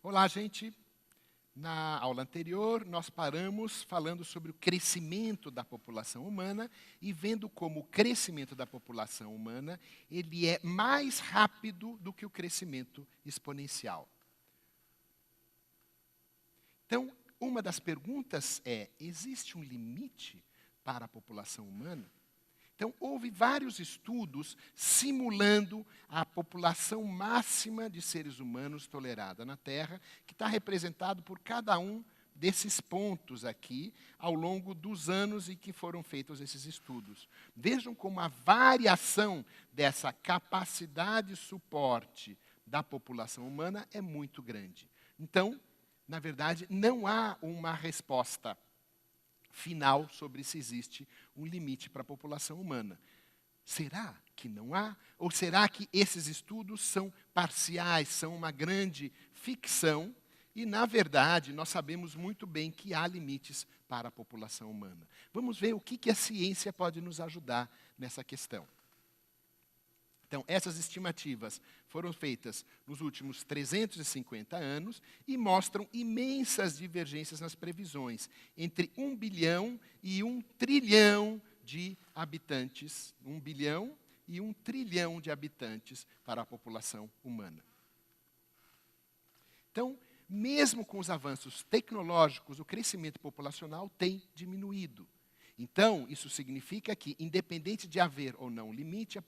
Olá, gente. Na aula anterior, nós paramos falando sobre o crescimento da população humana e vendo como o crescimento da população humana ele é mais rápido do que o crescimento exponencial. Então, uma das perguntas é: existe um limite para a população humana? Então, houve vários estudos simulando a população máxima de seres humanos tolerada na Terra, que está representado por cada um desses pontos aqui, ao longo dos anos em que foram feitos esses estudos. Vejam como a variação dessa capacidade de suporte da população humana é muito grande. Então, na verdade, não há uma resposta final sobre se existe um limite para a população humana. Será que não há? Ou será que esses estudos são parciais, são uma grande ficção? E, na verdade, nós sabemos muito bem que há limites para a população humana. Vamos ver o que a ciência pode nos ajudar nessa questão. Então, essas estimativas foram feitas nos últimos 350 anos e mostram imensas divergências nas previsões, entre 1 bilhão e 1 trilhão de habitantes, 1 bilhão e 1 trilhão de habitantes para a população humana. Então, mesmo com os avanços tecnológicos, o crescimento populacional tem diminuído. Então, isso significa que, independente de haver ou não limite,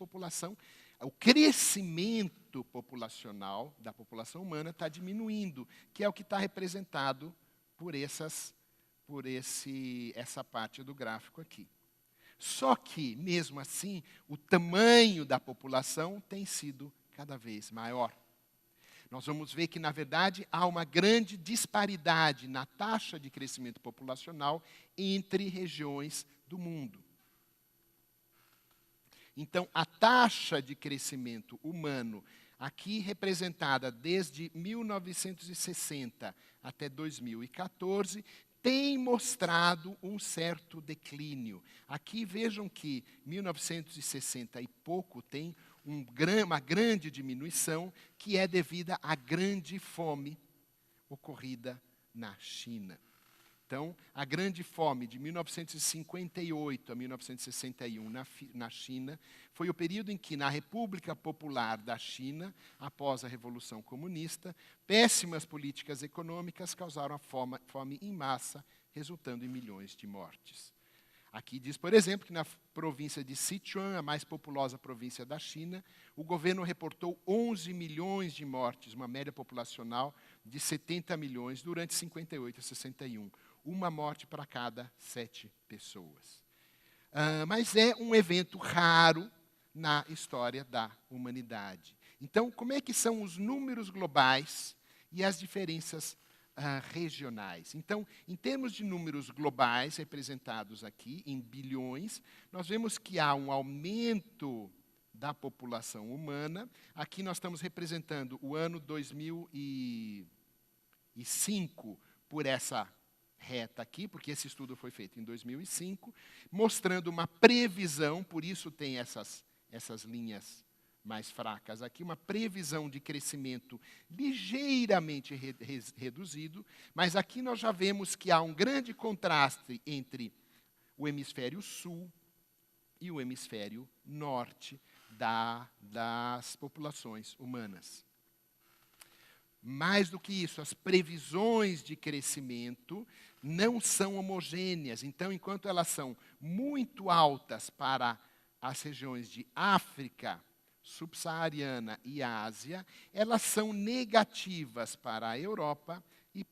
o crescimento populacional da população humana está diminuindo, que é o que está representado por essa parte do gráfico aqui. Só que, mesmo assim, o tamanho da população tem sido cada vez maior. Nós vamos ver que, na verdade, há uma grande disparidade na taxa de crescimento populacional entre regiões do mundo. Então, a taxa de crescimento humano, aqui representada desde 1960 até 2014, tem mostrado um certo declínio. Aqui vejam que 1960 e pouco tem uma grande diminuição, que é devida à grande fome ocorrida na China. Então, a grande fome de 1958 a 1961 na China foi o período em que, na República Popular da China, após a Revolução Comunista, péssimas políticas econômicas causaram a fome em massa, resultando em milhões de mortes. Aqui diz, por exemplo, que na província de Sichuan, a mais populosa província da China, o governo reportou 11 milhões de mortes, uma média populacional de 70 milhões durante 58 a 61. Uma morte para cada 7 pessoas. Mas é um evento raro na história da humanidade. Então, como é que são os números globais e as diferenças regionais? Então, em termos de números globais, representados aqui em bilhões, nós vemos que há um aumento da população humana. Aqui nós estamos representando o ano 2005 por essa reta aqui, porque esse estudo foi feito em 2005, mostrando uma previsão, por isso tem essas linhas mais fracas aqui, uma previsão de crescimento ligeiramente reduzido, mas aqui nós já vemos que há um grande contraste entre o hemisfério sul e o hemisfério norte das populações humanas. Mais do que isso, as previsões de crescimento não são homogêneas. Então, enquanto elas são muito altas para as regiões de África, subsaariana e Ásia, elas são negativas para a Europa e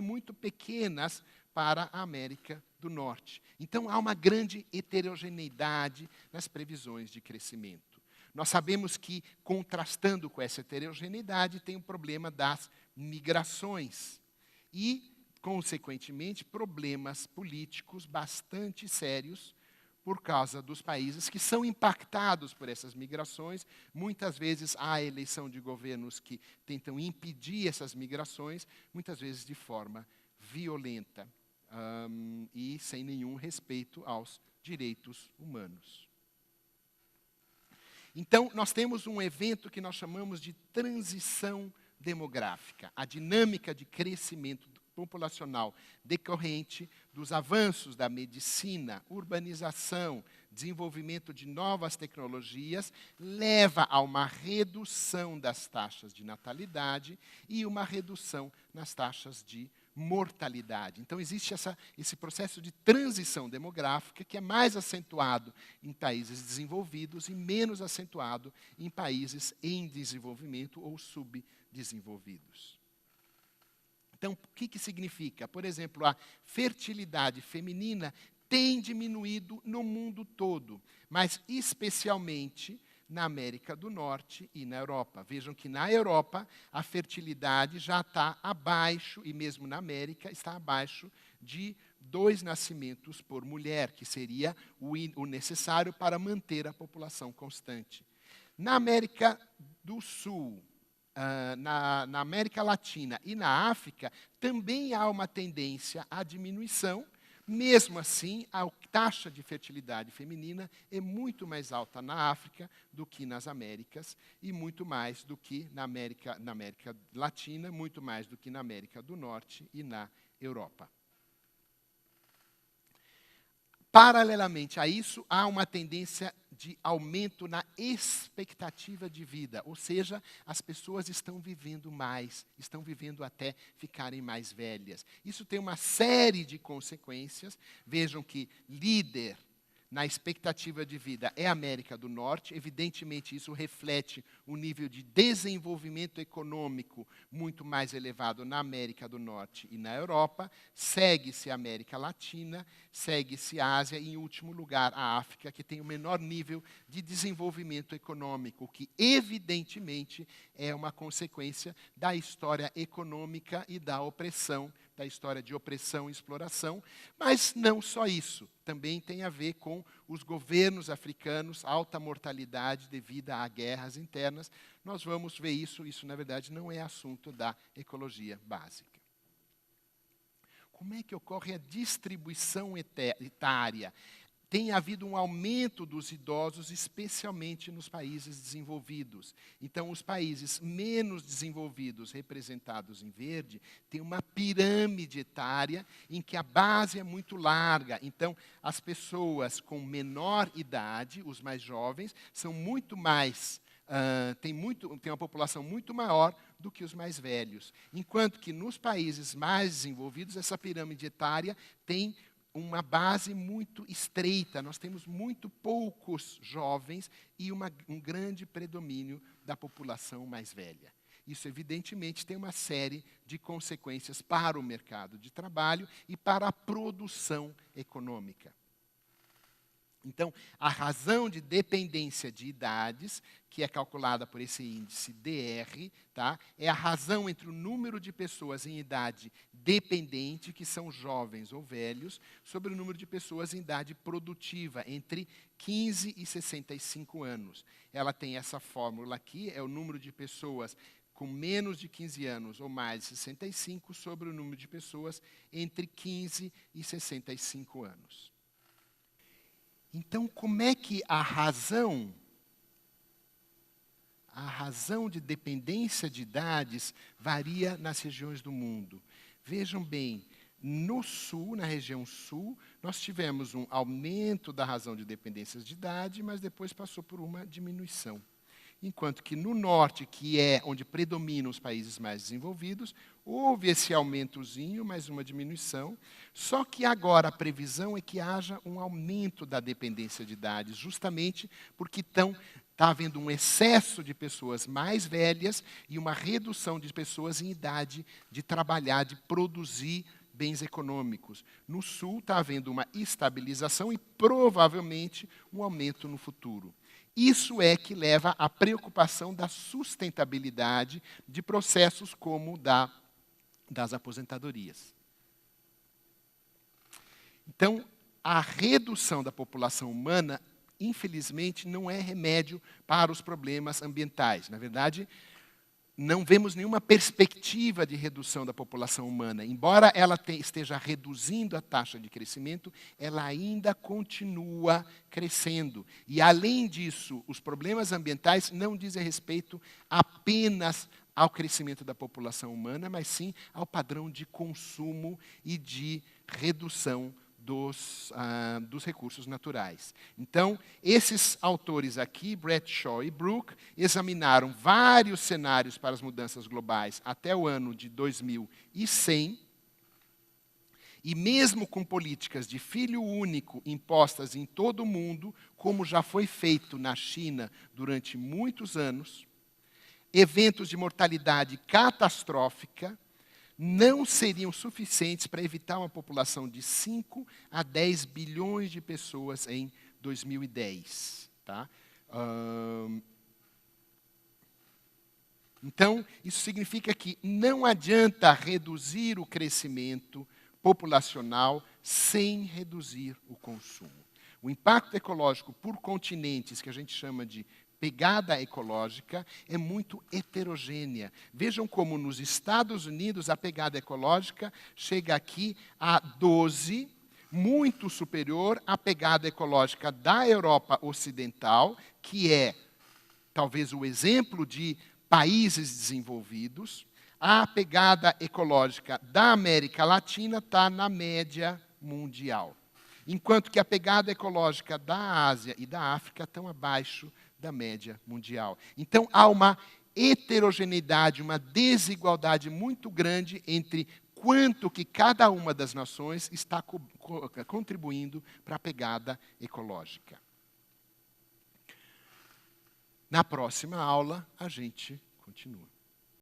muito pequenas para a América do Norte. Então, há uma grande heterogeneidade nas previsões de crescimento. Nós sabemos que, contrastando com essa heterogeneidade, tem o problema das migrações e, consequentemente, problemas políticos bastante sérios por causa dos países que são impactados por essas migrações. Muitas vezes há a eleição de governos que tentam impedir essas migrações, muitas vezes de forma violenta e sem nenhum respeito aos direitos humanos. Então, nós temos um evento que nós chamamos de transição demográfica, a dinâmica de crescimento populacional decorrente dos avanços da medicina, urbanização, desenvolvimento de novas tecnologias, leva a uma redução das taxas de natalidade e uma redução nas taxas de mortalidade. Então, existe esse processo de transição demográfica que é mais acentuado em países desenvolvidos e menos acentuado em países em desenvolvimento ou subdesenvolvidos. Então, o que significa? Por exemplo, a fertilidade feminina tem diminuído no mundo todo, mas especialmente na América do Norte e na Europa. Vejam que na Europa a fertilidade já está abaixo, e mesmo na América está abaixo de 2 nascimentos por mulher, que seria o necessário para manter a população constante. Na América do Sul, na América Latina e na África, também há uma tendência à diminuição. Mesmo assim, a taxa de fertilidade feminina é muito mais alta na África do que nas Américas, e muito mais do que na América Latina, muito mais do que na América do Norte e na Europa. Paralelamente a isso, há uma tendência de aumento na expectativa de vida, ou seja, as pessoas estão vivendo mais, estão vivendo até ficarem mais velhas. Isso tem uma série de consequências. Vejam que líder na expectativa de vida é a América do Norte. Evidentemente, isso reflete o nível de desenvolvimento econômico muito mais elevado na América do Norte e na Europa. Segue-se a América Latina, segue-se a Ásia e, em último lugar, a África, que tem o menor nível de desenvolvimento econômico, o que, evidentemente, é uma consequência da história econômica e da opressão, da história de opressão e exploração, mas não só isso. Também tem a ver com os governos africanos, alta mortalidade devido a guerras internas. Nós vamos ver isso na verdade não é assunto da ecologia básica. Como é que ocorre a distribuição etária? Tem havido um aumento dos idosos, especialmente nos países desenvolvidos. Então, os países menos desenvolvidos, representados em verde, têm uma pirâmide etária em que a base é muito larga. Então, as pessoas com menor idade, os mais jovens, são muito mais, têm uma população muito maior do que os mais velhos. Enquanto que nos países mais desenvolvidos, essa pirâmide etária tem uma base muito estreita. Nós temos muito poucos jovens e um grande predomínio da população mais velha. Isso, evidentemente, tem uma série de consequências para o mercado de trabalho e para a produção econômica. Então, a razão de dependência de idades, que é calculada por esse índice DR, tá? É a razão entre o número de pessoas em idade dependente, que são jovens ou velhos, sobre o número de pessoas em idade produtiva, entre 15 e 65 anos. Ela tem essa fórmula aqui, é o número de pessoas com menos de 15 anos ou mais de 65 sobre o número de pessoas entre 15 e 65 anos. Então, como é que a razão de dependência de idades varia nas regiões do mundo? Vejam bem, no sul, na região sul, nós tivemos um aumento da razão de dependência de idade, mas depois passou por uma diminuição. Enquanto que no norte, que é onde predominam os países mais desenvolvidos, houve esse aumentozinho, mais uma diminuição, só que agora a previsão é que haja um aumento da dependência de idades, justamente porque está havendo um excesso de pessoas mais velhas e uma redução de pessoas em idade de trabalhar, de produzir bens econômicos. No sul está havendo uma estabilização e provavelmente um aumento no futuro. Isso é que leva à preocupação da sustentabilidade de processos como das aposentadorias. Então, a redução da população humana, infelizmente, não é remédio para os problemas ambientais. Na verdade, não vemos nenhuma perspectiva de redução da população humana. Embora ela esteja reduzindo a taxa de crescimento, ela ainda continua crescendo. E, além disso, os problemas ambientais não dizem respeito apenas ao crescimento da população humana, mas sim ao padrão de consumo e de redução dos recursos naturais. Então, esses autores aqui, Bradshaw e Brooke, examinaram vários cenários para as mudanças globais até o ano de 2100, e mesmo com políticas de filho único impostas em todo o mundo, como já foi feito na China durante muitos anos, eventos de mortalidade catastrófica não seriam suficientes para evitar uma população de 5 a 10 bilhões de pessoas em 2010. Tá? Então, isso significa que não adianta reduzir o crescimento populacional sem reduzir o consumo. O impacto ecológico por continentes, que a gente chama de pegada ecológica, é muito heterogênea. Vejam como nos Estados Unidos a pegada ecológica chega aqui a 12, muito superior à pegada ecológica da Europa Ocidental, que é talvez o exemplo de países desenvolvidos. A pegada ecológica da América Latina está na média mundial, enquanto que a pegada ecológica da Ásia e da África estão abaixo da média mundial. Então, há uma heterogeneidade, uma desigualdade muito grande entre quanto que cada uma das nações está contribuindo para a pegada ecológica. Na próxima aula, a gente continua.